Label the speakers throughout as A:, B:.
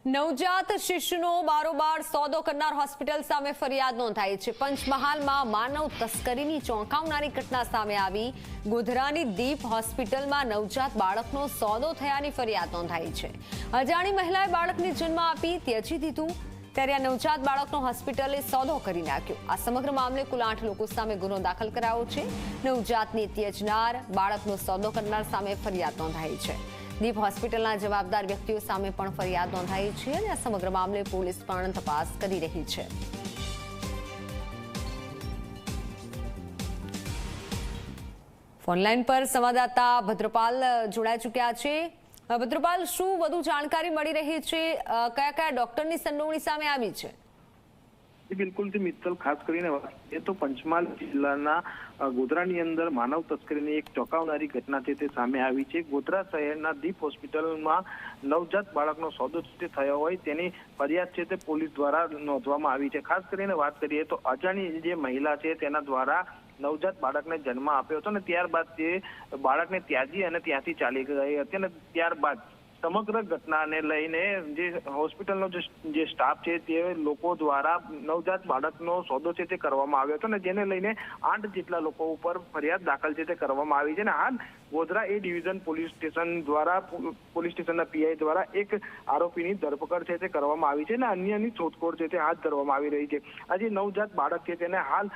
A: નવજાત શિશુનો બારોબાર સોદો કરનાર હોસ્પિટલ સામે ફરિયાદ નોંધાઈ છે। પંચમહાલમાં માનવ તસ્કરીની ચોંકાવનારી ઘટના સામે આવી। ગોધરાની દીપ હોસ્પિટલમાં નવજાત બાળકનો સોદો થયાની ફરિયાદ નોંધાઈ છે। અજાણી મહિલાએ બાળકને જન્મ આપી ત્યજી દીધું, ત્યારે આ નવજાત બાળકનો હોસ્પિટલે સોદો કરી નાખ્યો। આ સમગ્ર મામલે કુલ 8 લોકો સામે ગુનો દાખલ કરાયો છે। નવજાતની ત્યજનાર બાળકનો સોદો કરનાર સામે ફરિયાદ નોંધાઈ છે। દીપ હોસ્પિટલના જવાબદાર વ્યક્તિઓ સામે પણ ફરિયાદ નોંધાઈ છે અને આ સમગ્ર મામલે પોલીસ પણ તપાસ કરી રહી છે। ફોનલાઈન પર સંવાદદાતા ભદ્રપાલ જોડાઈ ચૂક્યા છે। ભદ્રપાલ, શું વધુ જાણકારી મળી રહી છે? કયા કયા ડોક્ટરની સંડોવણી સામે આવી છે?
B: બિલકુલ થી મિત્તલ, ખાસ કરીને એ તો પંચમહાલ જિલ્લાના ગોધરાની અંદર માનવ તસ્કરીની એક ચોંકાવનારી ઘટના છે તે સામે આવી છે। ગોધરા શહેરના દીપ હોસ્પિટલમાં નવજાત બાળકનો સોદો થયો હોય તેની ફરિયાદ છે તે પોલીસ દ્વારા નોંધવામાં આવી છે। ખાસ કરીને વાત કરીએ તો અજાણી જે મહિલા છે તેના દ્વારા નવજાત બાળકને જન્મ આપ્યો હતો અને ત્યારબાદ તે બાળકને ત્યાજી અને ત્યાંથી ચાલી ગઈ હતી અને ત્યારબાદ સમગ્ર ઘટનાને લઈને જે હોસ્પિટલનો જે સ્ટાફ છે તે લોકો દ્વારા નવજાત બાળકનો સોદો છે તે કરવામાં આવ્યો હતો અને જેને લઈને 8 જેટલા લોકો ઉપર ફરિયાદ દાખલ છે તે કરવામાં આવી છે અને હાલ ગોધરા એ ડિવિઝન પોલીસ સ્ટેશન દ્વારા પોલીસ સ્ટેશનના પીઆઈ દ્વારા એક આરોપીની ધરપકડ છે તે કરવામાં આવી છે અને અન્યની શોધખોળ છે તે હાથ ધરવામાં આવી રહી છે। આ જે નવજાત બાળક છે તેને હાલ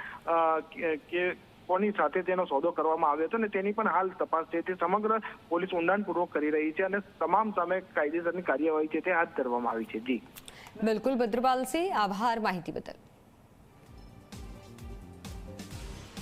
B: કોની સાથે તેનો સોદો કરવામાં આવ્યો હતો અને તેની પણ હાલ તપાસ છે તે સમગ્ર પોલીસ ઊંડાણપૂર્વક કરી રહી છે અને તમામ સામે કાયદેસરની કાર્યવાહી છે તે હાથ ધરવામાં આવી છે। જી
A: બિલકુલ ભદ્રપાલસિંહ, આભાર માહિતી બદલ।